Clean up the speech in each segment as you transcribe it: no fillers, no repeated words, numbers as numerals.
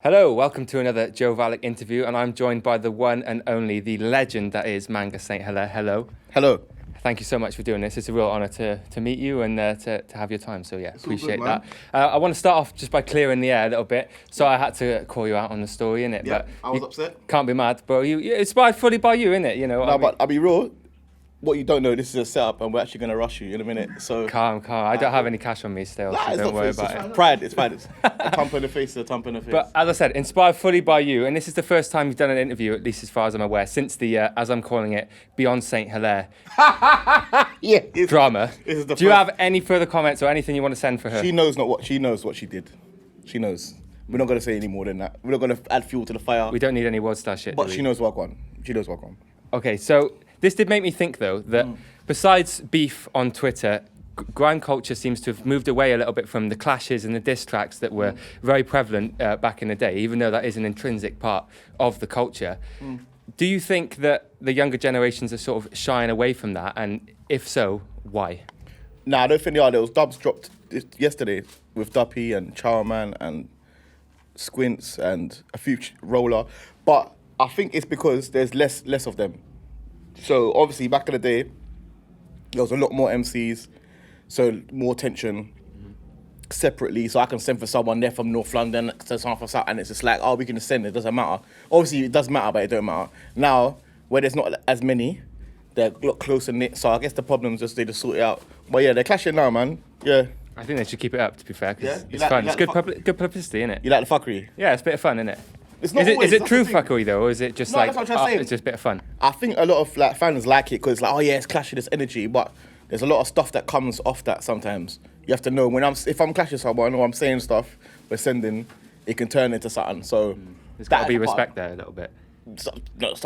Hello, welcome to another Joe Valek interview, and I'm joined by the one and only, the legend that is Manga Saint Hilare. Hello. Hello. Thank you so much for doing this. It's a real honour to meet you and to have your time. So yeah, It's appreciate all good, that. I want to start off just by clearing the air a little bit. So I had to call you out on the story, innit? Yeah, But I was you upset. Can't be mad, bro. You inspired fully by you, innit? You know. No, but I'll be real. What you don't know, this is a setup, and we're actually going to rush you in a minute. So Calm. I don't have any cash on me still, Nah, so it's don't not worry face, about it's it. pride. It's fine. It's a thump in the face. A thump in the face. But as I said, inspired fully by you, and this is the first time you've done an interview, at least as far as I'm aware, since the, as I'm calling it, Beyond Saint Hilare yeah, drama. This is the Do you first- have any further comments or anything you want to send for her? She knows what she did. She knows. We're not going to say any more than that. We're not going to add fuel to the fire. We don't need any world star shit. But do we? she knows what gone. She knows what gone. Okay, so this did make me think, though, that besides beef on Twitter, grime culture seems to have moved away a little bit from the clashes and the diss tracks that were very prevalent back in the day, even though that is an intrinsic part of the culture. Do you think that the younger generations are sort of shying away from that? And if so, why? Nah, I don't think they are. There was dubs dropped yesterday with Duppy and Charman and Squints and a few Roller. But I think it's because there's less of them. So obviously back in the day, there was a lot more MCs, so more tension separately. So I can send for someone there from North London, to someone from South, and it's just like, oh, we can just send it. Doesn't matter. Obviously it does matter, but it don't matter. Now where there's not as many, they're a lot closer knit. So I guess the problem's just they just sort it out. But yeah, they're clashing now, man. Yeah. I think they should keep it up, to be fair, because Yeah? it's fun. It's good publicity, isn't it? You like the fuckery? Yeah, it's a bit of fun, isn't it? It's not Is it always, is it that's true the thing. fuckery, though, or is it just No, like, that's what I'm trying to say. it's just a bit of fun? I think a lot of like fans like it because like, oh yeah, it's clashing this energy, but there's a lot of stuff that comes off that sometimes. You have to know if I'm clashing someone or I'm saying stuff we're sending, it can turn into something. So There's got to that be is a part. respect there a little bit.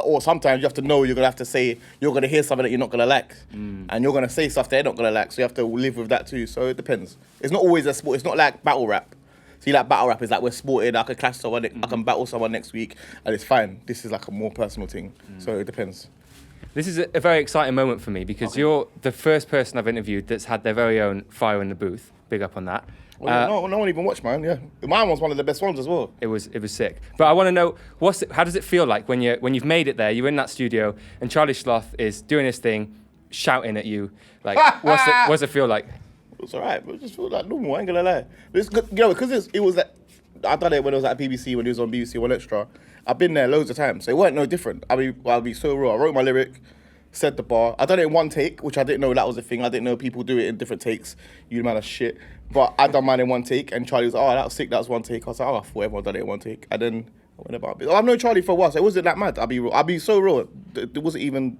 Or sometimes you have to know you're gonna have to say you're gonna hear something that you're not gonna like, and you're gonna say stuff they're not gonna like. So you have to live with that too. So it depends. It's not always a sport. It's not like battle rap. See, like battle rap is like we're sported. I can clash someone. I can battle someone next week, and it's fine. This is like a more personal thing. So it depends. This is a very exciting moment for me because you're the first person I've interviewed that's had their very own fire in the booth. Big up on that. Well, no one even watched mine. Yeah, mine was one of the best ones as well. It was sick. But I want to know how does it feel like when you've made it there? You're in that studio and Charlie Sloth is doing his thing, shouting at you. Like, what's it feel like? It's alright, but it just feel like normal. I ain't gonna lie. But it's good, because it was like I done it when I was at BBC when it was on BBC One Extra. I've been there loads of times, so it weren't no different. I'll be so raw. I wrote my lyric, said the bar. I done it in one take, which I didn't know that was a thing. I didn't know people do it in different takes. You man of shit. But I done mine in one take, and Charlie was, oh, that was sick. That was one take. I was like, oh, I thought everyone done it in one take, and then I went about it. I've known Charlie for a while, so it wasn't that mad. I'll be so raw. It wasn't even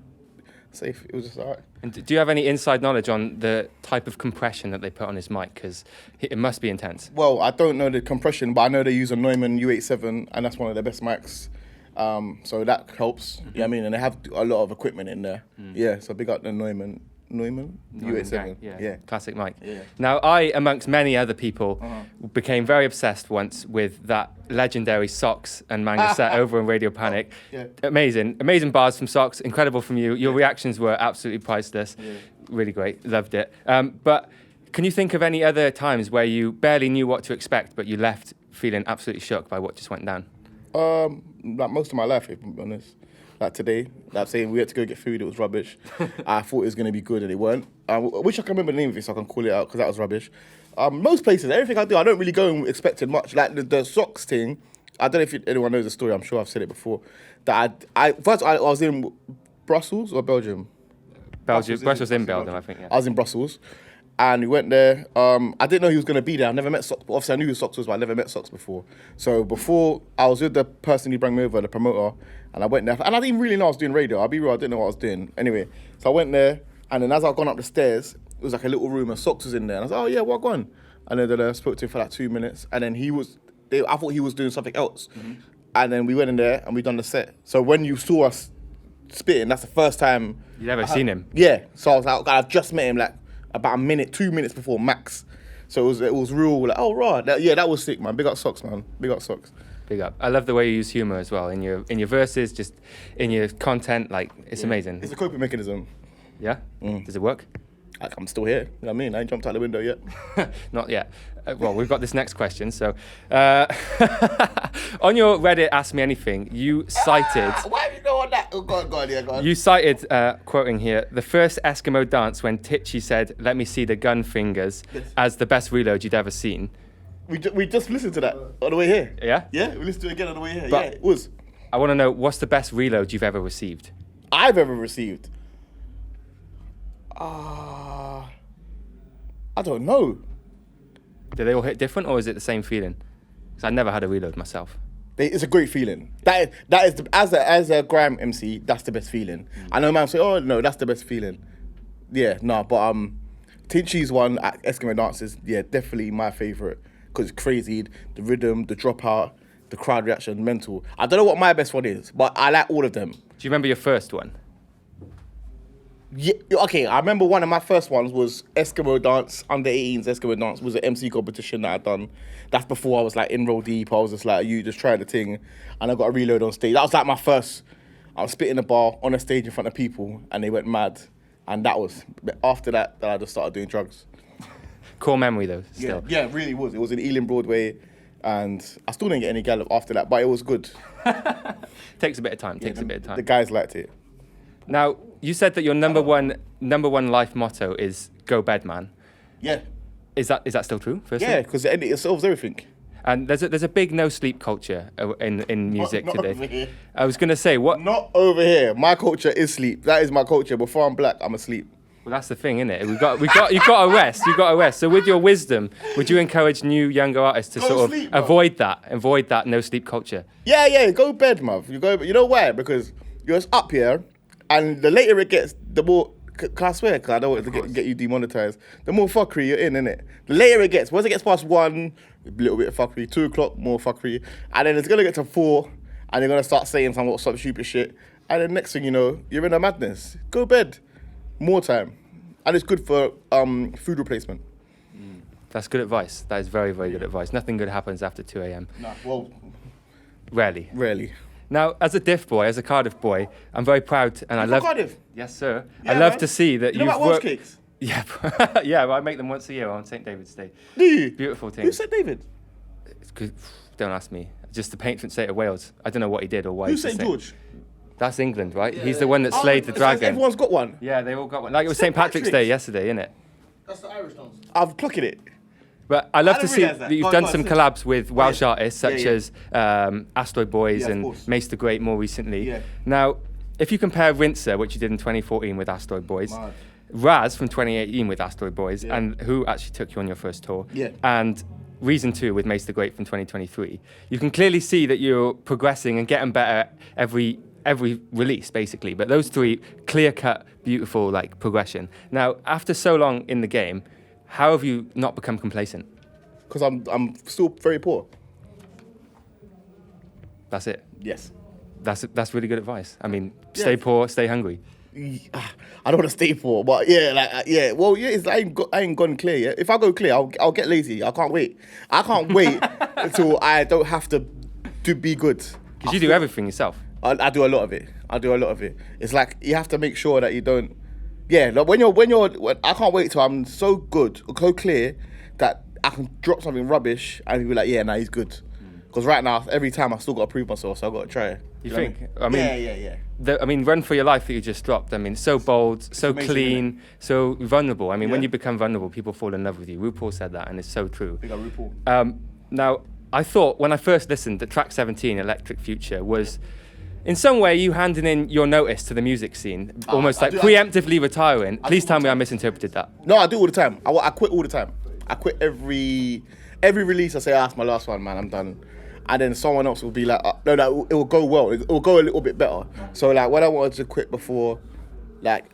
safe. It was just alright. And do you have any inside knowledge on the type of compression that they put on his mic? Because it must be intense. Well, I don't know the compression, but I know they use a Neumann U87, and that's one of their best mics. So that helps. You know what I mean? And they have a lot of equipment in there. Yeah, so big up the Neumann U87. Yeah, classic mic. Yeah. Now, I, amongst many other people, became very obsessed once with that legendary Socks and Manga set over on Radio Panic. Yeah. Amazing bars from Socks, incredible from you. Your reactions were absolutely priceless. Yeah. Really great, loved it. But can you think of any other times where you barely knew what to expect, but you left feeling absolutely shook by what just went down? Like most of my life, if I'm honest. Like today, like saying we had to go get food, it was rubbish. I thought it was going to be good and it weren't. I wish I can remember the name of it so I can call it out because that was rubbish. Most places, everything I do, I don't really go expecting much. Like the socks thing, I don't know if anyone knows the story, I'm sure I've said it before. That I was in Brussels or Belgium? Brussels in Belgium, I think, yeah. I was in Brussels. And we went there. I didn't know he was going to be there. I never met Socks. Obviously, I knew who Socks was, but I never met Socks before. So before, I was with the person who brought me over, the promoter, and I went there. And I didn't really know I was doing radio. I'll be real, I didn't know what I was doing. Anyway, so I went there, and then as I've gone up the stairs, it was like a little room, and Socks was in there. And I was like, oh yeah, what gone? And then I spoke to him for like 2 minutes, and then I thought he was doing something else. And then we went in there, and we done the set. So when you saw us spitting, that's the first time. You'd never seen him? Yeah. So I was like, I've just met him like about 2 minutes before max. So it was real like, oh right, that was sick, man. Big up Socks, man. Big up Socks. Big up. I love the way you use humor as well in your verses, just in your content. Like it's amazing. It's a coping mechanism. Yeah. Does it work? Like I'm still here. You know what I mean? I ain't jumped out the window yet. Not yet. Well, we've got this next question. So, on your Reddit Ask Me Anything, you cited... Why do you know all that? Oh, go on. You cited, quoting here, the first Eskimo dance when Titchy said, "Let me see the gun fingers," as the best reload you'd ever seen. We just listened to that on the way here. Yeah? Yeah, we listened to it again on the way here. But yeah, it was. I want to know, what's the best reload you've ever received? I've ever received. I don't know. Do they all hit different, or is it the same feeling? Because I never had a reload myself. It's a great feeling. That is as a Grime MC, that's the best feeling. I know man say, oh no, that's the best feeling. Yeah, no, but Tinchy's one at Eskimo dances, yeah, definitely my favourite because it's crazy. The rhythm, the dropout, the crowd reaction, mental. I don't know what my best one is, but I like all of them. Do you remember your first one? Yeah, okay, I remember one of my first ones was Eskimo dance, under 18s Eskimo dance was an MC competition that I'd done. That's before I was like in roll deep. I was just like, you just trying the thing, and I got a reload on stage. That was like my first. I was spitting the bar on a stage in front of people, and they went mad. And that was after that I just started doing drugs. Core memory though, still. Yeah, it really was. It was in Ealing Broadway, and I still didn't get any gallop after that, but it was good. Takes a bit of time. The guys liked it. Now, you said that your number one life motto is "Go bed, man." Yeah. Is that still true? Firstly? Yeah, because it solves everything. And there's a big no sleep culture in music Not today. over here. I was gonna say what. Not over here. My culture is sleep. That is my culture. Before I'm black, I'm asleep. Well, that's the thing, isn't it? You've got to rest. You've got to rest. So, with your wisdom, would you encourage new younger artists to sleep, bro. avoid that no sleep culture? Yeah. Go bed, bruv. You know why? Because you're just up here, and the later it gets, the more. Can I swear? Because I don't want to get you demonetized. The more fuckery you're in, innit? The later it gets. Once it gets past 1, a little bit of fuckery. 2 o'clock, more fuckery. And then it's going to get to 4, and you're going to start saying some stupid shit. And then next thing you know, you're in a madness. Go bed. More time. And it's good for food replacement. That's good advice. That is very, very good advice. Nothing good happens after 2 a.m. Nah, well... Rarely. Now, as a Diff boy, as a Cardiff boy, I'm very proud, and I love... Cardiff? Yes, sir. Yeah, I love man. to see that You know you've about Welsh worked... cakes? Yeah, yeah. Well, I make them once a year on St. David's Day. Do you? Beautiful thing. Who said David? It's good. Don't ask me. Just the patron saint of Wales. I don't know what he did or why. Who's St. George? That's England, right? He's the one that slayed the so dragon. Everyone's got one. Yeah, they all got one. Like it was St. St. Patrick's Day Patrick's. yesterday, innit? That's the Irish dance. I've clocked it. But I love I to didn't see realise that that. you've Go on, done go on, some say- collabs with Welsh yeah. artists such Yeah. as Asteroid Boys Yeah, of and course. Mace the Great more recently. Yeah. Now, if you compare Rinser, which you did in 2014 with Asteroid Boys, Mad. Raz from 2018 with Asteroid Boys, Yeah. and who actually took you on your first tour, Yeah. and Reason 2 with Mace the Great from 2023, you can clearly see that you're progressing and getting better every release, basically. But those 3, clear-cut, beautiful, like, progression. Now, after so long in the game, how have you not become complacent? Because I'm still very poor. That's it. Yes. That's really good advice. I mean, stay Yeah. poor, stay hungry. I don't want to stay poor, but yeah. Well, yeah, I ain't gone clear yet. If I go clear, I'll get lazy. I can't wait until I don't have to be good. Because you do everything yourself. I do a lot of it. It's like you have to make sure that you don't. Yeah, like when I can't wait till I'm so good, so clear that I can drop something rubbish and be like, yeah, nah, he's good. Because right now, every time I still got to prove myself, so I got to try. You know what think? I I mean, yeah. I mean, Run for Your Life that you just dropped. I mean, so bold, so amazing, clean, so vulnerable. I mean, when Yeah. you become vulnerable, people fall in love with you. RuPaul said that, and it's so true. Big up RuPaul. Now, I thought when I first listened that track 17, Electric Future, was in some way you handing in your notice to the music scene, almost I like do- preemptively retiring. Please do tell all me the I misinterpreted that. No, I do all the time. I quit all the time. I quit every release. I say, that's my last one, man. I'm done. And then someone else will be like, no, it will go well. It will go a little bit better. So like when I wanted to quit before, like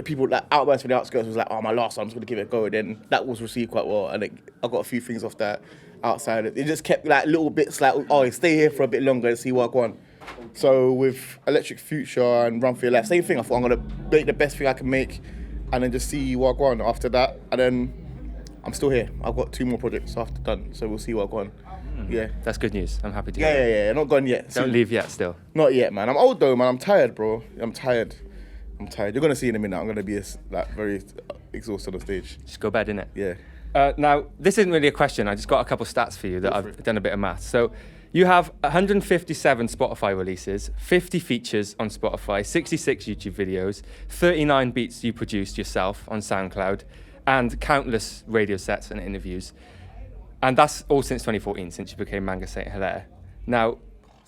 people like Outburst from the Outskirts was like, oh, my last one, I'm just gonna give it a go. And then that was received quite well, and I got a few things off that outside. It just kept like little bits like, oh, stay here for a bit longer and see what I want. So with Electric Future and Run for Your Life, same thing. I thought I'm gonna make the best thing I can make, and then just see what I want after that. And then I'm still here. I've got 2 more projects after done, so we'll see what I want. Yeah. That's good news. I'm happy to hear that. Yeah. Not gone yet. Don't leave yet still. Not yet, man. I'm old though, man. I'm tired, bro. I'm tired. You're gonna see in a minute. I'm gonna be very exhausted on stage. Just go bed, innit? Yeah. Now, this isn't really a question. I just got a couple stats for you that I've done a bit of maths. So you have 157 Spotify releases, 50 features on Spotify, 66 YouTube videos, 39 beats you produced yourself on SoundCloud, and countless radio sets and interviews. And that's all since 2014, since you became Manga Saint Hilare. Now,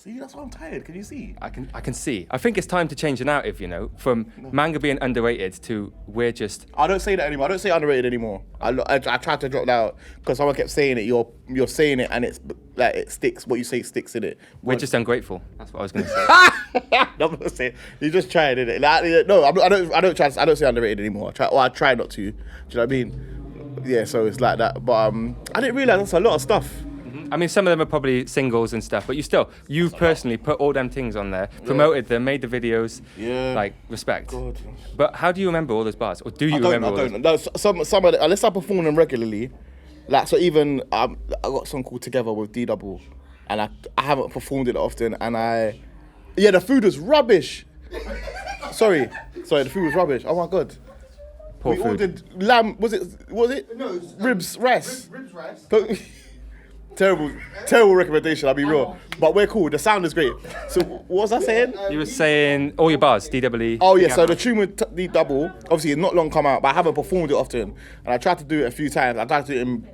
See, that's why I'm tired. Can you see? I can see. I think it's time to change the narrative, you know, from manga being underrated to we're just... I don't say that anymore. I don't say underrated anymore. I tried to drop that out because someone kept saying it. You're saying it and it's like it sticks. What you say sticks in it. We're just ungrateful. That's what I was going to say. No, I'm not saying. You just tried, innit? Like, no, I don't try. I don't say underrated anymore. I try not to. Do you know what I mean? Yeah. So it's like that. But I didn't realize that's a lot of stuff. I mean, some of them are probably singles and stuff, but you've personally put all them things on there, promoted them, made the videos, like, respect. God. But how do you remember all those bars? Or do you remember all those? No, some of the, unless I perform them regularly, like, so even, I got a song called Together with D-Double, and I haven't performed it often, and the food was rubbish. Sorry, the food was rubbish. Oh my God. Poor food. Ordered lamb, was it? No, ribs, rice. Ribs, rice. Terrible recommendation, I'll be real. But we're cool, the sound is great. So what was I saying? You were saying all your bars, DWE. Oh yeah, so the tune with D-Double, obviously it's not long come out, but I haven't performed it often. And I tried to do it a few times. I tried to do it in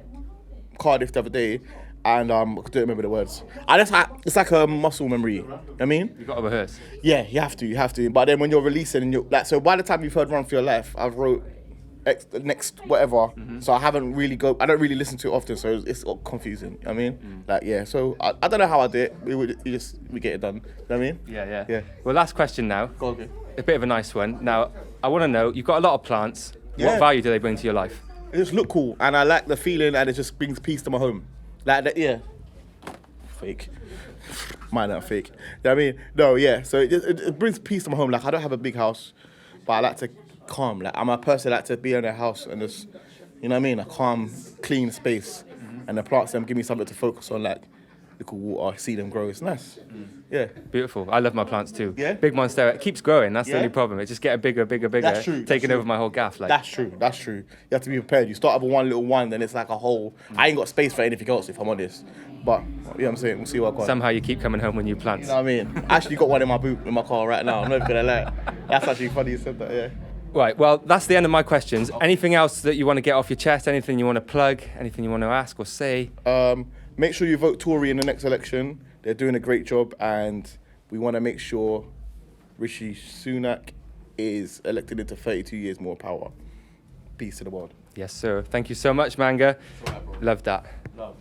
Cardiff the other day, and I don't remember the words. It's like a muscle memory, you know what I mean? You've got to rehearse. Yeah, you have to. But then when you're releasing, and like, so by the time you've heard Run For Your Life, I've wrote next whatever, so I don't really listen to it often, so it's confusing, you know what I mean? Like, yeah, so I don't know how I do it, we get it done, you know what I mean? Yeah. Well, last question now. Go on, okay. A bit of a nice one. Now, I want to know, you've got a lot of plants. Yeah. What value do they bring to your life? It just look cool, and I like the feeling, and it just brings peace to my home. Like that, yeah. Fake. Mine not fake. You know what I mean? No, yeah, so it brings peace to my home. Like, I don't have a big house, but I like to calm. Like, I'm a person that like to be in a house and just, you know what I mean, a calm, clean space. And the plants them give me something to focus on, like little water, see them grow. It's nice. Yeah. Beautiful. I love my plants too. Yeah? Big monstera. It keeps growing. That's the only problem. It just getting bigger. That's true. Taking over my whole gaff. Like. That's true. You have to be prepared. You start with one little one, then it's like a whole. I ain't got space for anything else, if I'm honest. But, you know what I'm saying? We'll see what I got. Somehow you keep coming home with new plants. You know what I mean? I actually got one in my boot, in my car right now. I'm not gonna lie. That's actually funny you said that, yeah. Right, well, that's the end of my questions. Anything else that you want to get off your chest? Anything you want to plug? Anything you want to ask or say? Make sure you vote Tory in the next election. They're doing a great job, and we want to make sure Rishi Sunak is elected into 32 years more power. Peace to the world. Yes, sir. Thank you so much, Manga. Love that. Love.